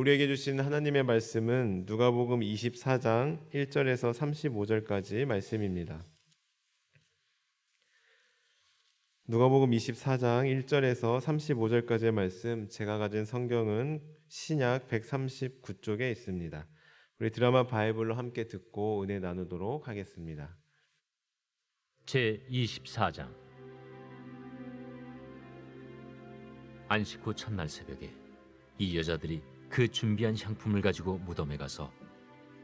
우리에게 주신 하나님의 말씀은 누가복음 24장 1절에서 35절까지 말씀입니다. 누가복음 24장 1절에서 35절까지의 말씀, 제가 가진 성경은 신약 139쪽에 있습니다. 우리 드라마 바이블로 함께 듣고 은혜 나누도록 하겠습니다. 제24장. 안식 후 첫날 새벽에 이 여자들이 그 준비한 향품을 가지고 무덤에 가서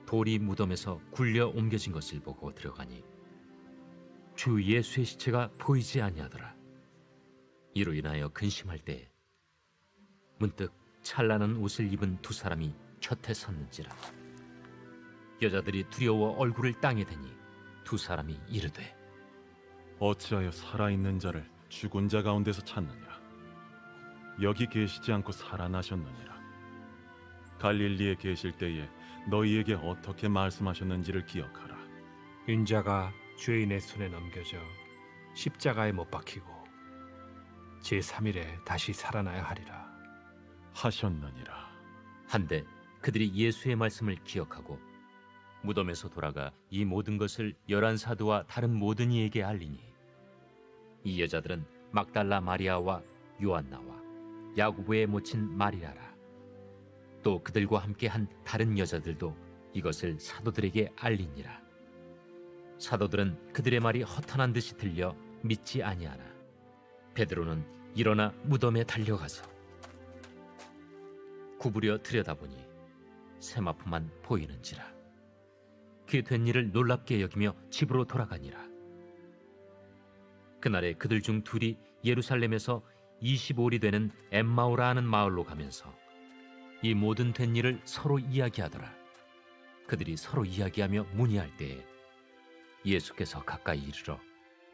돌이 무덤에서 굴려 옮겨진 것을 보고 들어가니 주 예수의 시체가 보이지 아니하더라. 이로 인하여 근심할 때에 문득 찬란한 옷을 입은 두 사람이 곁에 섰는지라. 여자들이 두려워 얼굴을 땅에 대니 두 사람이 이르되, 어찌하여 살아있는 자를 죽은 자 가운데서 찾느냐? 여기 계시지 않고 살아나셨느니라. 갈릴리에 계실 때에 너희에게 어떻게 말씀하셨는지를 기억하라. 인자가 죄인의 손에 넘겨져 십자가에 못 박히고 제3일에 다시 살아나야 하리라 하셨느니라. 한데 그들이 예수의 말씀을 기억하고 무덤에서 돌아가 이 모든 것을 11사도와 다른 모든 이에게 알리니, 이 여자들은 막달라 마리아와 요한나와 야고보의 모친 마리아라. 또 그들과 함께 한 다른 여자들도 이것을 사도들에게 알리니라. 사도들은 그들의 말이 허탄한 듯이 들려 믿지 아니하나 베드로는 일어나 무덤에 달려가서 구부려 들여다보니 세마포만 보이는지라. 그 된 일을 놀랍게 여기며 집으로 돌아가니라. 그날에 그들 중 둘이 예루살렘에서 25里되는 엠마오라 하는 마을로 가면서 이 모든 된 일을 서로 이야기하더라. 그들이 서로 이야기하며 문의할 때에 예수께서 가까이 이르러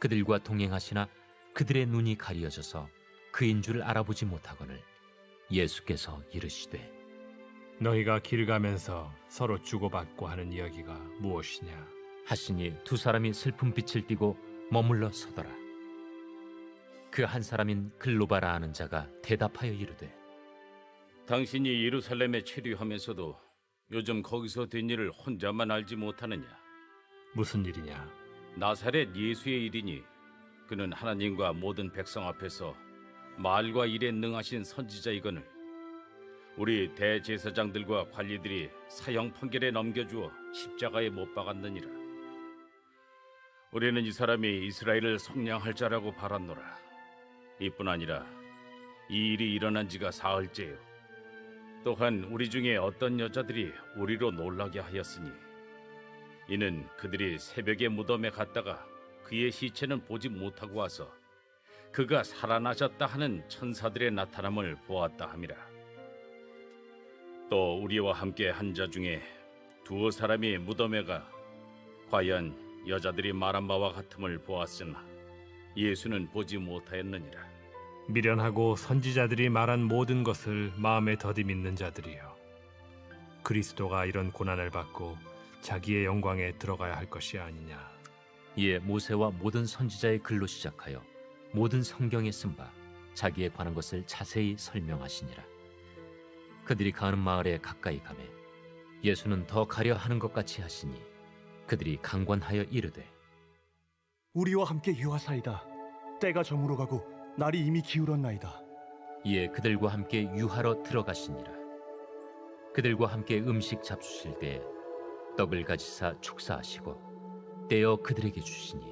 그들과 동행하시나 그들의 눈이 가리어져서 그인 줄 알아보지 못하거늘 예수께서 이르시되, 너희가 길 가면서 서로 주고받고 하는 이야기가 무엇이냐? 하시니 두 사람이 슬픈 빛을 띠고 머물러 서더라. 그 한 사람인 글로바라 하는 자가 대답하여 이르되, 당신이 예루살렘에 체류하면서도 요즘 거기서 된 일을 혼자만 알지 못하느냐? 무슨 일이냐? 나사렛 예수의 일이니 그는 하나님과 모든 백성 앞에서 말과 일에 능하신 선지자이거늘 우리 대제사장들과 관리들이 사형 판결에 넘겨주어 십자가에 못 박았느니라. 우리는 이 사람이 이스라엘을 속량할 자라고 바랐노라. 이뿐 아니라 이 일이 일어난 지가 사흘째요. 또한 우리 중에 어떤 여자들이 우리로 놀라게 하였으니 이는 그들이 새벽에 무덤에 갔다가 그의 시체는 보지 못하고 와서 그가 살아나셨다 하는 천사들의 나타남을 보았다 함이라. 또 우리와 함께 한 자 중에 두어 사람이 무덤에 가 과연 여자들이 말한 바와 같음을 보았으나 예수는 보지 못하였느니라. 미련하고 선지자들이 말한 모든 것을 마음에 더디 믿는 자들이여, 그리스도가 이런 고난을 받고 자기의 영광에 들어가야 할 것이 아니냐? 이에 모세와 모든 선지자의 글로 시작하여 모든 성경에 쓴 바 자기에 관한 것을 자세히 설명하시니라. 그들이 가는 마을에 가까이 가매 예수는 더 가려 하는 것 같이 하시니 그들이 강권하여 이르되, 우리와 함께 유하사이다. 때가 저물어 가고 날이 이미 기울었나이다. 이에 그들과 함께 유하러 들어가시니라. 그들과 함께 음식 잡수실 때 떡을 가지사 축사하시고 떼어 그들에게 주시니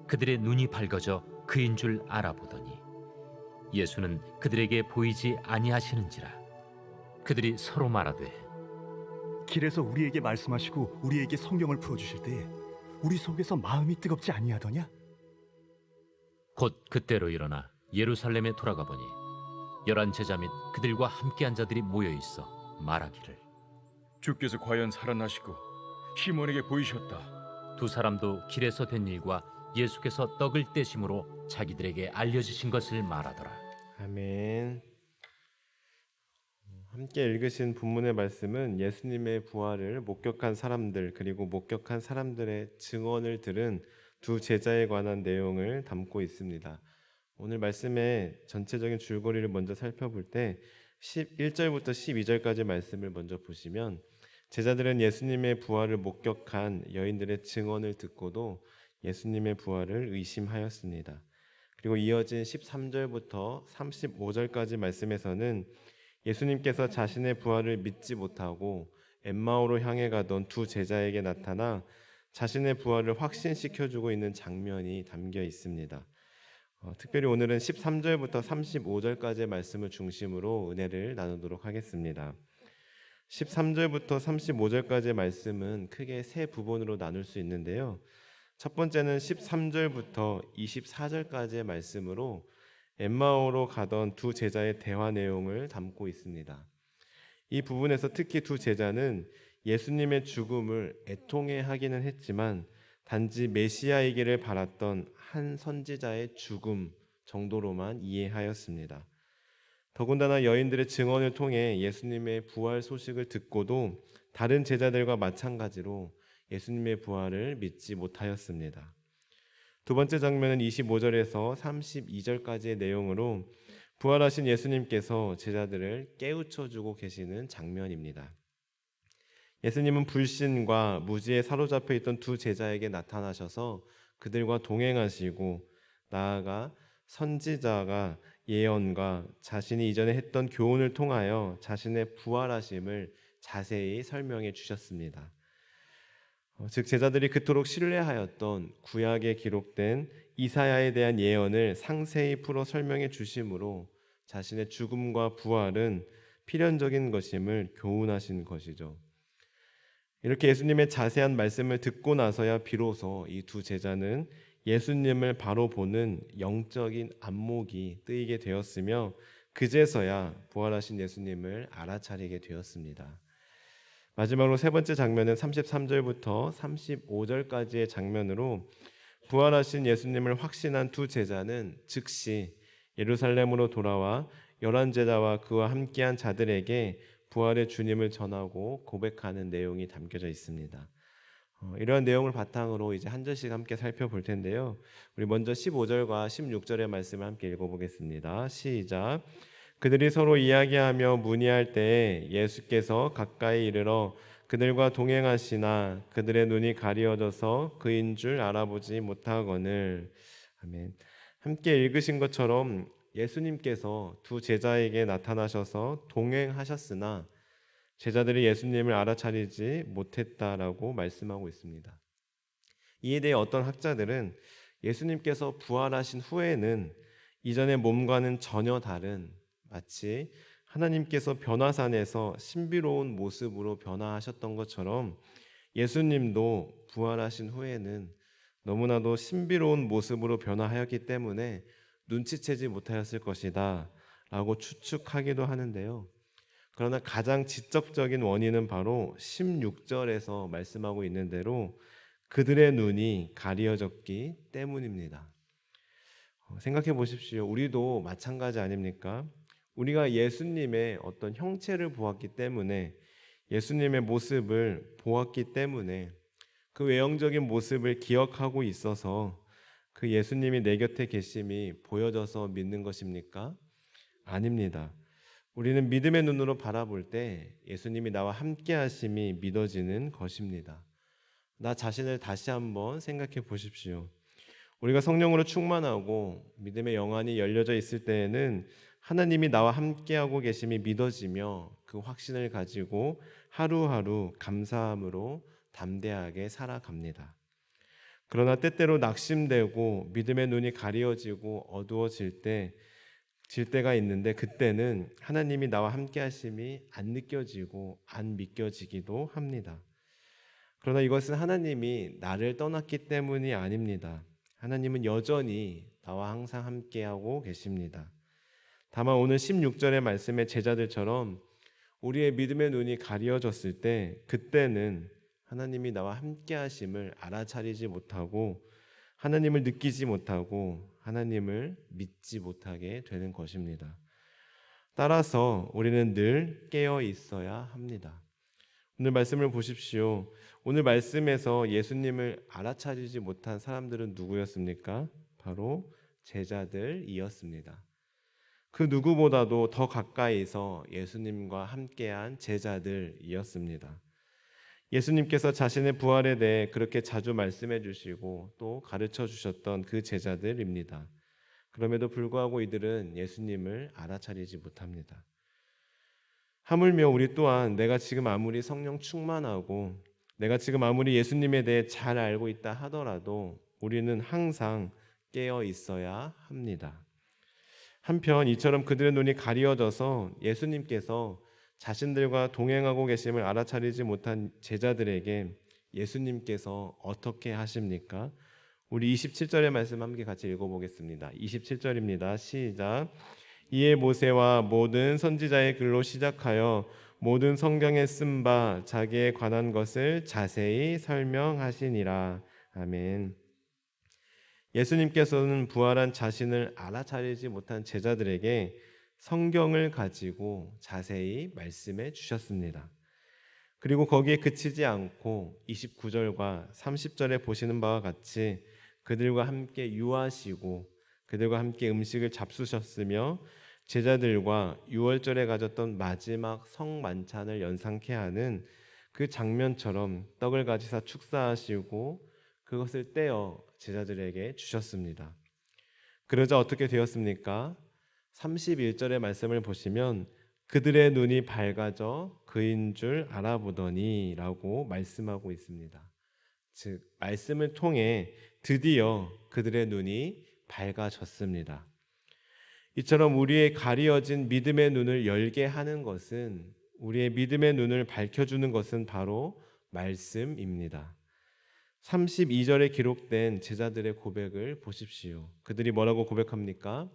그들의 눈이 밝아져 그인 줄 알아보더니 예수는 그들에게 보이지 아니하시는지라. 그들이 서로 말하되, 길에서 우리에게 말씀하시고 우리에게 성경을 풀어주실 때에 우리 속에서 마음이 뜨겁지 아니하더냐? 곧 그때로 일어나 예루살렘에 돌아가 보니 11 제자 및 그들과 함께한 자들이 모여 있어 말하기를, 주께서 과연 살아나시고 시몬에게 보이셨다. 두 사람도 길에서 된 일과 예수께서 떡을 떼심으로 자기들에게 알려주신 것을 말하더라. 아멘. 함께 읽으신 본문의 말씀은 예수님의 부활을 목격한 사람들, 그리고 목격한 사람들의 증언을 들은 두 제자에 관한 내용을 담고 있습니다. 오늘 말씀의 전체적인 줄거리를 먼저 살펴볼 때 1절부터 12절까지 말씀을 먼저 보시면 제자들은 예수님의 부활을 목격한 여인들의 증언을 듣고도 예수님의 부활을 의심하였습니다. 그리고 이어진 13절부터 35절까지 말씀에서는 예수님께서 자신의 부활을 믿지 못하고 엠마오로 향해 가던 두 제자에게 나타나 자신의 부활을 확신시켜주고 있는 장면이 담겨 있습니다. 특별히 오늘은 13절부터 35절까지의 말씀을 중심으로 은혜를 나누도록 하겠습니다. 13절부터 35절까지의 말씀은 크게 세 부분으로 나눌 수 있는데요. 첫 번째는 13절부터 24절까지의 말씀으로 엠마오로 가던 두 제자의 대화 내용을 담고 있습니다. 이 부분에서 특히 두 제자는 예수님의 죽음을 애통해하기는 했지만 단지 메시아이기를 바랐던 한 선지자의 죽음 정도로만 이해하였습니다. 더군다나 여인들의 증언을 통해 예수님의 부활 소식을 듣고도 다른 제자들과 마찬가지로 예수님의 부활을 믿지 못하였습니다. 두 번째 장면은 25절에서 32절까지의 내용으로 부활하신 예수님께서 제자들을 깨우쳐주고 계시는 장면입니다. 예수님은 불신과 무지에 사로잡혀 있던 두 제자에게 나타나셔서 그들과 동행하시고 나아가 선지자가 예언과 자신이 이전에 했던 교훈을 통하여 자신의 부활하심을 자세히 설명해 주셨습니다. 즉 제자들이 그토록 신뢰하였던 구약에 기록된 이사야에 대한 예언을 상세히 풀어 설명해 주심으로 자신의 죽음과 부활은 필연적인 것임을 교훈하신 것이죠. 이렇게 예수님의 자세한 말씀을 듣고 나서야 비로소 이 두 제자는 예수님을 바로 보는 영적인 안목이 뜨이게 되었으며 그제서야 부활하신 예수님을 알아차리게 되었습니다. 마지막으로 세 번째 장면은 33절부터 35절까지의 장면으로 부활하신 예수님을 확신한 두 제자는 즉시 예루살렘으로 돌아와 11제자와 그와 함께한 자들에게 부활의 주님을 전하고 고백하는 내용이 담겨져 있습니다. 이러한 내용을 바탕으로 이제 한 절씩 함께 살펴볼 텐데요. 우리 먼저 15절과 16절의 말씀을 함께 읽어보겠습니다. 시작. 그들이 서로 이야기하며 문의할 때에 예수께서 가까이 이르러 그들과 동행하시나 그들의 눈이 가리워져서 그인 줄 알아보지 못하거늘. 아멘. 함께 읽으신 것처럼 예수님께서 두 제자에게 나타나셔서 동행하셨으나 제자들이 예수님을 알아차리지 못했다라고 말씀하고 있습니다. 이에 대해 어떤 학자들은 예수님께서 부활하신 후에는 이전의 몸과는 전혀 다른 마치 하나님께서 변화산에서 신비로운 모습으로 변화하셨던 것처럼 예수님도 부활하신 후에는 너무나도 신비로운 모습으로 변화하였기 때문에 눈치채지 못하였을 것이다 라고 추측하기도 하는데요. 그러나 가장 직접적인 원인은 바로 16절에서 말씀하고 있는 대로 그들의 눈이 가리어졌기 때문입니다. 생각해 보십시오. 우리도 마찬가지 아닙니까? 우리가 예수님의 어떤 형체를 보았기 때문에 예수님의 모습을 보았기 때문에 그 외형적인 모습을 기억하고 있어서 그 예수님이 내 곁에 계심이 보여져서 믿는 것입니까? 아닙니다. 우리는 믿음의 눈으로 바라볼 때 예수님이 나와 함께 하심이 믿어지는 것입니다. 나 자신을 다시 한번 생각해 보십시오. 우리가 성령으로 충만하고 믿음의 영안이 열려져 있을 때에는 하나님이 나와 함께하고 계심이 믿어지며 그 확신을 가지고 하루하루 감사함으로 담대하게 살아갑니다. 그러나 때때로 낙심되고 믿음의 눈이 가리워지고 어두워질 때가 있는데 그때는 하나님이 나와 함께 하심이 안 느껴지고 안 믿겨지기도 합니다. 그러나 이것은 하나님이 나를 떠났기 때문이 아닙니다. 하나님은 여전히 나와 항상 함께하고 계십니다. 다만 오늘 16절의 말씀의 제자들처럼 우리의 믿음의 눈이 가리워졌을 때 그때는 하나님이 나와 함께 하심을 알아차리지 못하고 하나님을 느끼지 못하고 하나님을 믿지 못하게 되는 것입니다. 따라서 우리는 늘 깨어 있어야 합니다. 오늘 말씀을 보십시오. 오늘 말씀에서 예수님을 알아차리지 못한 사람들은 누구였습니까? 바로 제자들이었습니다. 그 누구보다도 더 가까이서 예수님과 함께한 제자들이었습니다. 예수님께서 자신의 부활에 대해 그렇게 자주 말씀해 주시고 또 가르쳐 주셨던 그 제자들입니다. 그럼에도 불구하고 이들은 예수님을 알아차리지 못합니다. 하물며 우리 또한 내가 지금 아무리 성령 충만하고 내가 지금 아무리 예수님에 대해 잘 알고 있다 하더라도 우리는 항상 깨어 있어야 합니다. 한편 이처럼 그들의 눈이 가리워져서 예수님께서 자신들과 동행하고 계심을 알아차리지 못한 제자들에게 예수님께서 어떻게 하십니까? 우리 27절의 말씀 함께 같이 읽어보겠습니다. 27절입니다. 시작. 이에 모세와 모든 선지자의 글로 시작하여 모든 성경에 쓴 바 자기에 관한 것을 자세히 설명하시니라. 아멘. 예수님께서는 부활한 자신을 알아차리지 못한 제자들에게 성경을 가지고 자세히 말씀해 주셨습니다. 그리고 거기에 그치지 않고 29절과 30절에 보시는 바와 같이 그들과 함께 유하시고 그들과 함께 음식을 잡수셨으며 제자들과 유월절에 가졌던 마지막 성만찬을 연상케 하는 그 장면처럼 떡을 가지사 축사하시고 그것을 떼어 제자들에게 주셨습니다. 그러자 어떻게 되었습니까? 31절의 말씀을 보시면 그들의 눈이 밝아져 그인 줄 알아보더니 라고 말씀하고 있습니다. 즉 말씀을 통해 드디어 그들의 눈이 밝아졌습니다. 이처럼 우리의 가리어진 믿음의 눈을 열게 하는 것은 우리의 믿음의 눈을 밝혀주는 것은 바로 말씀입니다. 32절에 기록된 제자들의 고백을 보십시오. 그들이 뭐라고 고백합니까?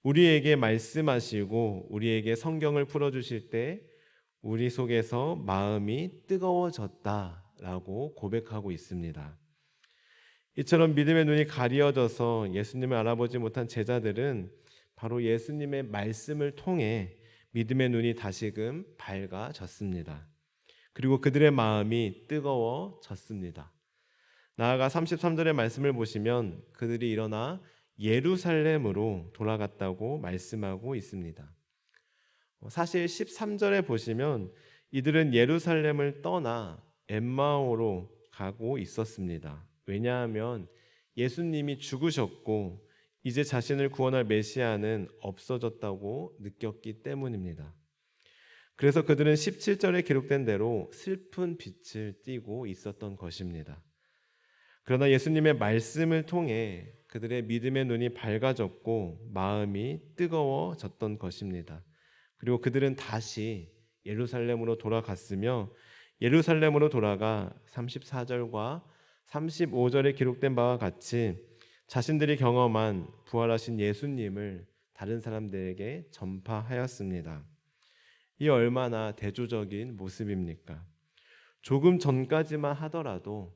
우리에게 말씀하시고 우리에게 성경을 풀어주실 때 우리 속에서 마음이 뜨거워졌다라고 고백하고 있습니다. 이처럼 믿음의 눈이 가리어져서 예수님을 알아보지 못한 제자들은 바로 예수님의 말씀을 통해 믿음의 눈이 다시금 밝아졌습니다. 그리고 그들의 마음이 뜨거워졌습니다. 나아가 33절의 말씀을 보시면 그들이 일어나 예루살렘으로 돌아갔다고 말씀하고 있습니다. 사실 13절에 보시면 이들은 예루살렘을 떠나 엠마오로 가고 있었습니다. 왜냐하면 예수님이 죽으셨고 이제 자신을 구원할 메시아는 없어졌다고 느꼈기 때문입니다. 그래서 그들은 17절에 기록된 대로 슬픈 빛을 띠고 있었던 것입니다. 그러나 예수님의 말씀을 통해 그들의 믿음의 눈이 밝아졌고 마음이 뜨거워졌던 것입니다. 그리고 그들은 다시 예루살렘으로 돌아갔으며 예루살렘으로 돌아가 34절과 35절에 기록된 바와 같이 자신들이 경험한 부활하신 예수님을 다른 사람들에게 전파하였습니다. 이 얼마나 대조적인 모습입니까? 조금 전까지만 하더라도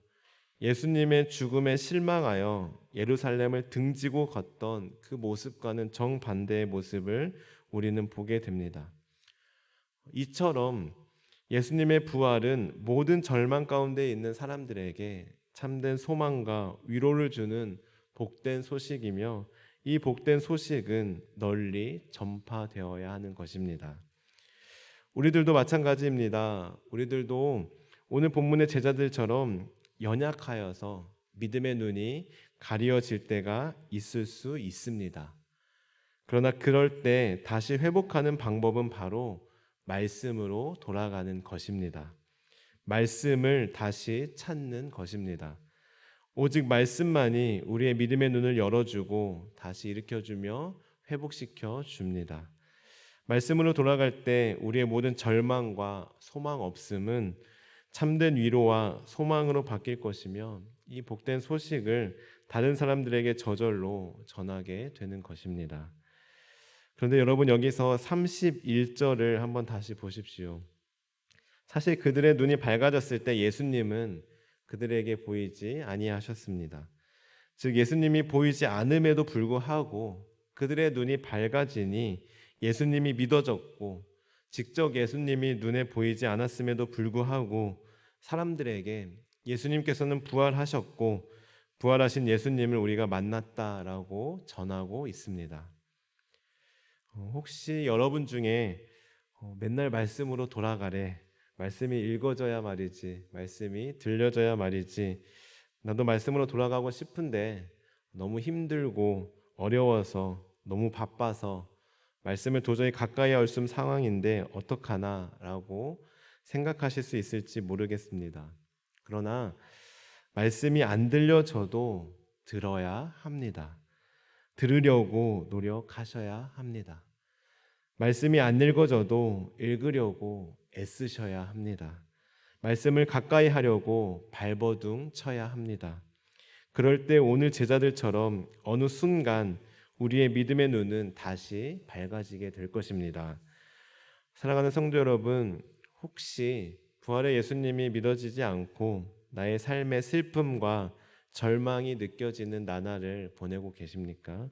예수님의 죽음에 실망하여 예루살렘을 등지고 걷던 그 모습과는 정반대의 모습을 우리는 보게 됩니다. 이처럼 예수님의 부활은 모든 절망 가운데 있는 사람들에게 참된 소망과 위로를 주는 복된 소식이며 이 복된 소식은 널리 전파되어야 하는 것입니다. 우리들도 마찬가지입니다. 우리들도 오늘 본문의 제자들처럼 연약하여서 믿음의 눈이 가리어질 때가 있을 수 있습니다. 그러나 그럴 때 다시 회복하는 방법은 바로 말씀으로 돌아가는 것입니다. 말씀을 다시 찾는 것입니다. 오직 말씀만이 우리의 믿음의 눈을 열어주고 다시 일으켜주며 회복시켜 줍니다. 말씀으로 돌아갈 때 우리의 모든 절망과 소망 없음은 참된 위로와 소망으로 바뀔 것이며 이 복된 소식을 다른 사람들에게 저절로 전하게 되는 것입니다. 그런데 여러분 여기서 31절을 한번 다시 보십시오. 사실 그들의 눈이 밝아졌을 때 예수님은 그들에게 보이지 아니하셨습니다. 즉 예수님이 보이지 않음에도 불구하고 그들의 눈이 밝아지니 예수님이 믿어졌고 직접 예수님이 눈에 보이지 않았음에도 불구하고 사람들에게 예수님께서는 부활하셨고 부활하신 예수님을 우리가 만났다라고 전하고 있습니다. 혹시 여러분 중에 맨날 말씀으로 돌아가래, 말씀이 읽어져야 말이지, 말씀이 들려져야 말이지, 나도 말씀으로 돌아가고 싶은데 너무 힘들고 어려워서 너무 바빠서 말씀을 도저히 가까이 할 수 없는 상황인데 어떡하나 라고 생각하실 수 있을지 모르겠습니다. 그러나 말씀이 안 들려져도 들어야 합니다. 들으려고 노력하셔야 합니다. 말씀이 안 읽어져도 읽으려고 애쓰셔야 합니다. 말씀을 가까이 하려고 발버둥 쳐야 합니다. 그럴 때 오늘 제자들처럼 어느 순간 우리의 믿음의 눈은 다시 밝아지게 될 것입니다. 사랑하는 성도 여러분, 혹시 부활의 예수님이 믿어지지 않고 나의 삶의 슬픔과 절망이 느껴지는 나날을 보내고 계십니까?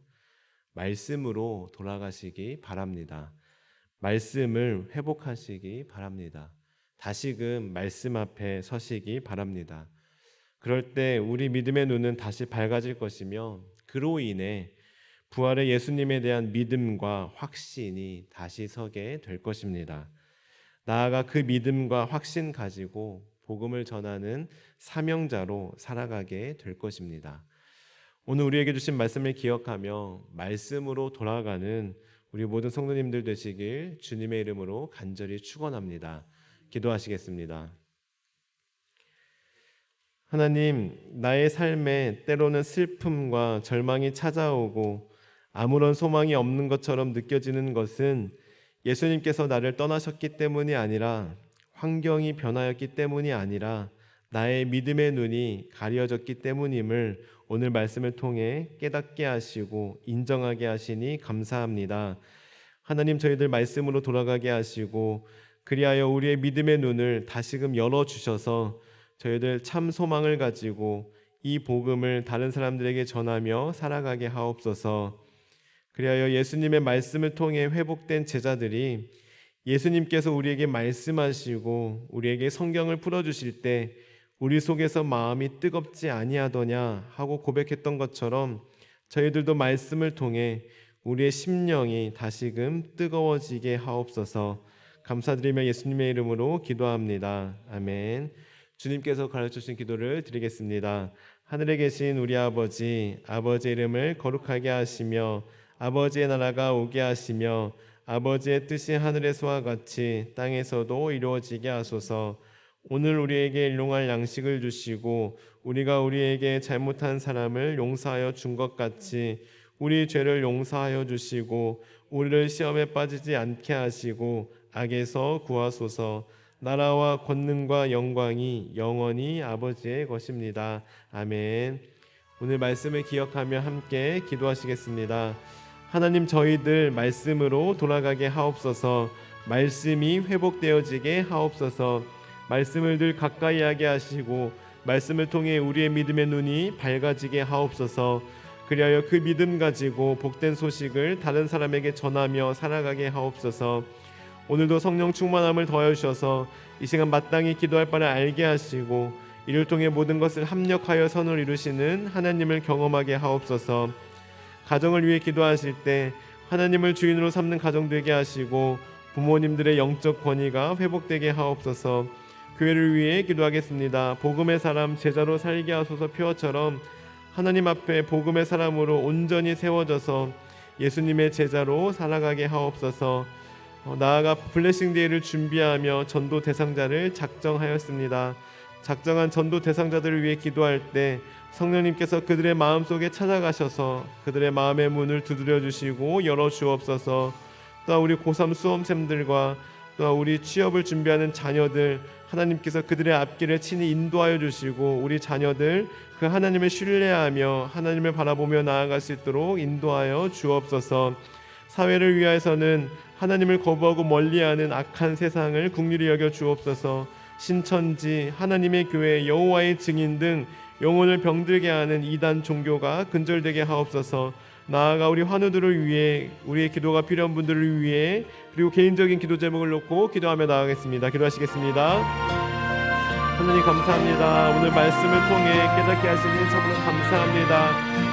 말씀으로 돌아가시기 바랍니다. 말씀을 회복하시기 바랍니다. 다시금 말씀 앞에 서시기 바랍니다. 그럴 때 우리 믿음의 눈은 다시 밝아질 것이며 그로 인해 부활의 예수님에 대한 믿음과 확신이 다시 서게 될 것입니다. 나아가 그 믿음과 확신 가지고 복음을 전하는 사명자로 살아가게 될 것입니다. 오늘 우리에게 주신 말씀을 기억하며 말씀으로 돌아가는 우리 모든 성도님들 되시길 주님의 이름으로 간절히 축원합니다. 기도하시겠습니다. 하나님, 나의 삶에 때로는 슬픔과 절망이 찾아오고 아무런 소망이 없는 것처럼 느껴지는 것은 예수님께서 나를 떠나셨기 때문이 아니라, 환경이 변하였기 때문이 아니라 나의 믿음의 눈이 가려졌기 때문임을 오늘 말씀을 통해 깨닫게 하시고 인정하게 하시니 감사합니다. 하나님, 저희들 말씀으로 돌아가게 하시고 그리하여 우리의 믿음의 눈을 다시금 열어주셔서 저희들 참 소망을 가지고 이 복음을 다른 사람들에게 전하며 살아가게 하옵소서. 그리하여 예수님의 말씀을 통해 회복된 제자들이 예수님께서 우리에게 말씀하시고 우리에게 성경을 풀어주실 때 우리 속에서 마음이 뜨겁지 아니하더냐 하고 고백했던 것처럼 저희들도 말씀을 통해 우리의 심령이 다시금 뜨거워지게 하옵소서. 감사드리며 예수님의 이름으로 기도합니다. 아멘. 주님께서 가르쳐주신 기도를 드리겠습니다. 하늘에 계신 우리 아버지, 아버지의 이름을 거룩하게 하시며 아버지의 나라가 오게 하시며 아버지의 뜻이 하늘에서와 같이 땅에서도 이루어지게 하소서. 오늘 우리에게 일용할 양식을 주시고 우리가 우리에게 잘못한 사람을 용서하여 준 것 같이 우리 죄를 용서하여 주시고 우리를 시험에 빠지지 않게 하시고 악에서 구하소서. 나라와 권능과 영광이 영원히 아버지의 것입니다. 아멘. 오늘 말씀을 기억하며 함께 기도하시겠습니다. 하나님, 저희들 말씀으로 돌아가게 하옵소서. 말씀이 회복되어지게 하옵소서. 말씀을 늘 가까이 하게 하시고 말씀을 통해 우리의 믿음의 눈이 밝아지게 하옵소서. 그리하여 그 믿음 가지고 복된 소식을 다른 사람에게 전하며 살아가게 하옵소서. 오늘도 성령 충만함을 더하여 주셔서 이 시간 마땅히 기도할 바를 알게 하시고 이를 통해 모든 것을 합력하여 선을 이루시는 하나님을 경험하게 하옵소서. 가정을 위해 기도하실 때 하나님을 주인으로 삼는 가정 되게 하시고 부모님들의 영적 권위가 회복되게 하옵소서. 교회를 위해 기도하겠습니다. 복음의 사람 제자로 살게 하소서. 표어처럼 하나님 앞에 복음의 사람으로 온전히 세워져서 예수님의 제자로 살아가게 하옵소서. 나아가 블레싱 데이를 준비하며 전도 대상자를 작정하였습니다. 작정한 전도 대상자들을 위해 기도할 때 성령님께서 그들의 마음속에 찾아가셔서 그들의 마음의 문을 두드려 주시고 열어 주옵소서. 또 우리 고3 수험생들과 또 우리 취업을 준비하는 자녀들, 하나님께서 그들의 앞길을 친히 인도하여 주시고 우리 자녀들 그 하나님을 신뢰하며 하나님을 바라보며 나아갈 수 있도록 인도하여 주옵소서. 사회를 위하여서는 하나님을 거부하고 멀리하는 악한 세상을 긍휼히 여겨 주옵소서. 신천지, 하나님의 교회, 여호와의 증인 등 영혼을 병들게 하는 이단 종교가 근절되게 하옵소서. 나아가 우리 환우들을 위해, 우리의 기도가 필요한 분들을 위해, 그리고 개인적인 기도 제목을 놓고 기도하며 나아가겠습니다. 기도하시겠습니다. 하나님 감사합니다. 오늘 말씀을 통해 깨닫게 하시니 참으로 감사합니다.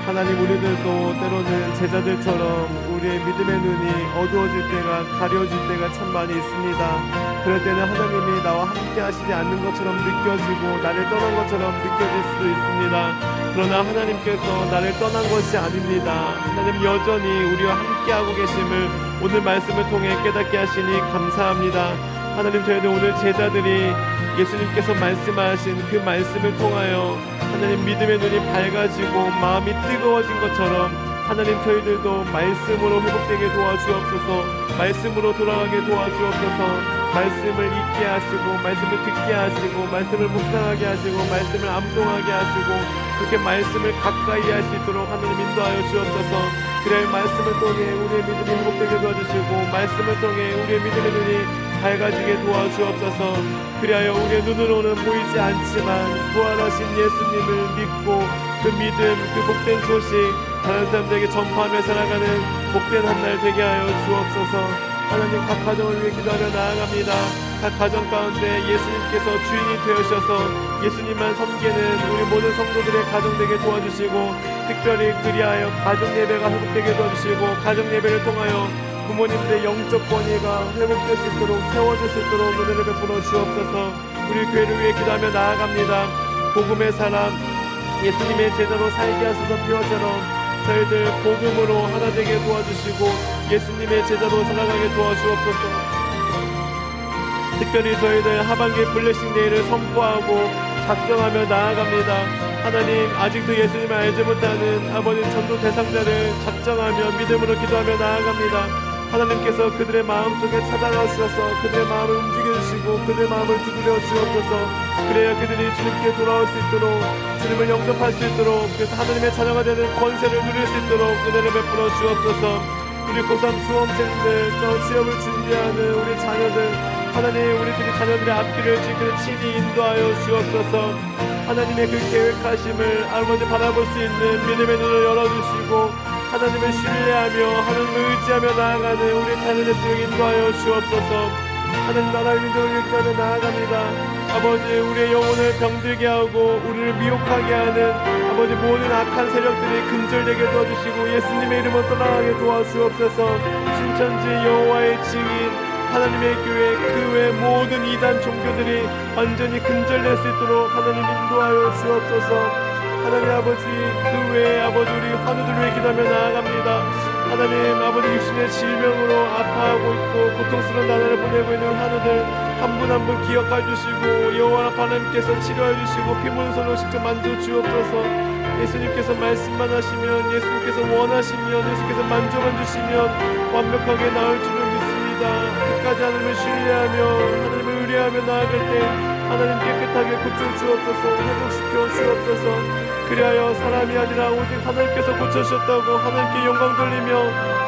하나님, 우리들도 때로는 제자들처럼 우리의 믿음의 눈이 어두워질 때가, 가려질 때가 참 많이 있습니다. 그럴 때는 하나님이 나와 함께 하시지 않는 것처럼 느껴지고 나를 떠난 것처럼 느껴질 수도 있습니다. 그러나 하나님께서 나를 떠난 것이 아닙니다. 하나님 여전히 우리와 함께하고 계심을 오늘 말씀을 통해 깨닫게 하시니 감사합니다. 하나님, 저희들 오늘 제자들이 예수님께서 말씀하신 그 말씀을 통하여 하나님 믿음의 눈이 밝아지고 마음이 뜨거워진 것처럼 하나님, 저희들도 말씀으로 회복되게 도와주옵소서. 말씀으로 돌아가게 도와주옵소서. 말씀을 읽게 하시고 말씀을 듣게 하시고 말씀을 묵상하게 하시고 말씀을 암송하게 하시고 그렇게 말씀을 가까이 할 수 있도록 하나님 인도하여 주옵소서. 그래야 말씀을 통해 우리의 믿음이 회복되게 도와주시고 말씀을 통해 우리의 믿음의 눈이 밝아지게 도와주옵소서. 그리하여 우리의 눈으로는 보이지 않지만 부활하신 예수님을 믿고 그 믿음, 그 복된 소식 다른 사람들에게 전파하며 살아가는 복된 한 날 되게 하여 주옵소서. 하나님, 각 가정을 위해 기도하며 나아갑니다. 각 가정 가운데 예수님께서 주인이 되어셔서 예수님만 섬기는 우리 모든 성도들의 가정 되게 도와주시고 특별히 그리하여 가정 예배가 회복되게 도와주시고 가정 예배를 통하여 부모님들의 영적 권위가 회복될 수 있도록 세워질 수 있도록 은혜를 베풀어 주옵소서. 우리 교회를 위해 기도하며 나아갑니다. 복음의 사람, 예수님의 제자로 살게 하소서. 피어처럼 저희들 복음으로 하나 되게 도와주시고 예수님의 제자로 살아가게 도와주옵소서. 특별히 저희들 하반기 블레싱 데이를 선포하고 작정하며 나아갑니다. 하나님, 아직도 예수님을 알지 못하는 아버지 전도 대상자를 작정하며 믿음으로 기도하며 나아갑니다. 하나님께서 그들의 마음속에 찾아가셔서 그들의 마음을 움직여주시고 그들의 마음을 두드려 주옵소서. 그래야 그들이 주님께 돌아올 수 있도록 주님을 영접할 수 있도록 그래서 하나님의 자녀가 되는 권세를 누릴 수 있도록 은혜를 베풀어 주옵소서. 우리 고3 수험생들 또 시험을 준비하는 우리 자녀들 하나님, 우리들이 자녀들의 앞길을 지키는 친히 인도하여 주옵소서. 하나님의 그 계획하심을 아버지 바라볼 수 있는 믿음의 눈을 열어주시고 하나님을 신뢰하며 하나님을 의지하며 나아가는 우리 자녀들 중 인도하여 주옵소서. 하나님 나라의 민족을 위해 기도하며 나아갑니다. 아버지, 우리의 영혼을 병들게 하고 우리를 미혹하게 하는 아버지 모든 악한 세력들이 근절되게 도와주시고 예수님의 이름으로 떠나가게 도와주옵소서. 신천지 여호와의 증인 하나님의 교회 그 외 모든 이단 종교들이 완전히 근절될 수 있도록 하나님 인도하여 주옵소서. 하나님 아버지, 그 외에 아버지 우리 환우들 위해 기도하며 나아갑니다. 하나님 아버지, 육신의 질병으로 아파하고 있고 고통스러운 나날을 보내고 있는 환우들 한 분 한 분 기억해 주시고 여호와 하나님께서 치료해 주시고 피문서로 직접 만져 주옵소서. 예수님께서 말씀만 하시면 예수님께서 원하시면 예수님께서 만져만 주시면 완벽하게 나을 줄을 믿습니다. 끝까지 하나님을 신뢰하며 하나님을 의뢰하며 나아갈 때 하나님 깨끗하게 고쳐 주옵소서. 회복시켜 주옵소서. 그리하여 사람이 아니라 오직 하나님께서 고쳐주셨다고 하나님께 영광 돌리며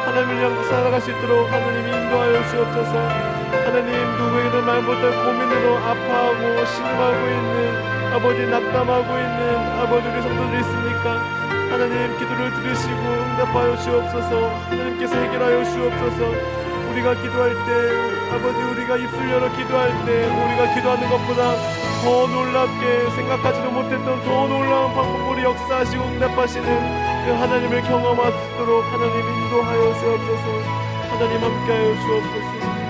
하나님을 향해 살아갈 수 있도록 하나님 인도하여 주옵소서. 하나님, 누구에게도 말 못할 고민으로 아파하고 신음하고 있는 아버지, 낙담하고 있는 아버지 우리 성도들이 있습니까? 하나님, 기도를 들으시고 응답하여 주옵소서. 하나님께서 해결하여 주옵소서. 우리가 기도할 때 아버지, 우리가 입술 열어 기도할 때 우리가 기도하는 것보다 더 놀랍게 생각하지도 못했던 더 놀라운 방법으로 역사하시고 응답하시는 그 하나님을 경험할 수 있도록 하나님 인도하여 주옵소서. 하나님 함께하여 주옵소서.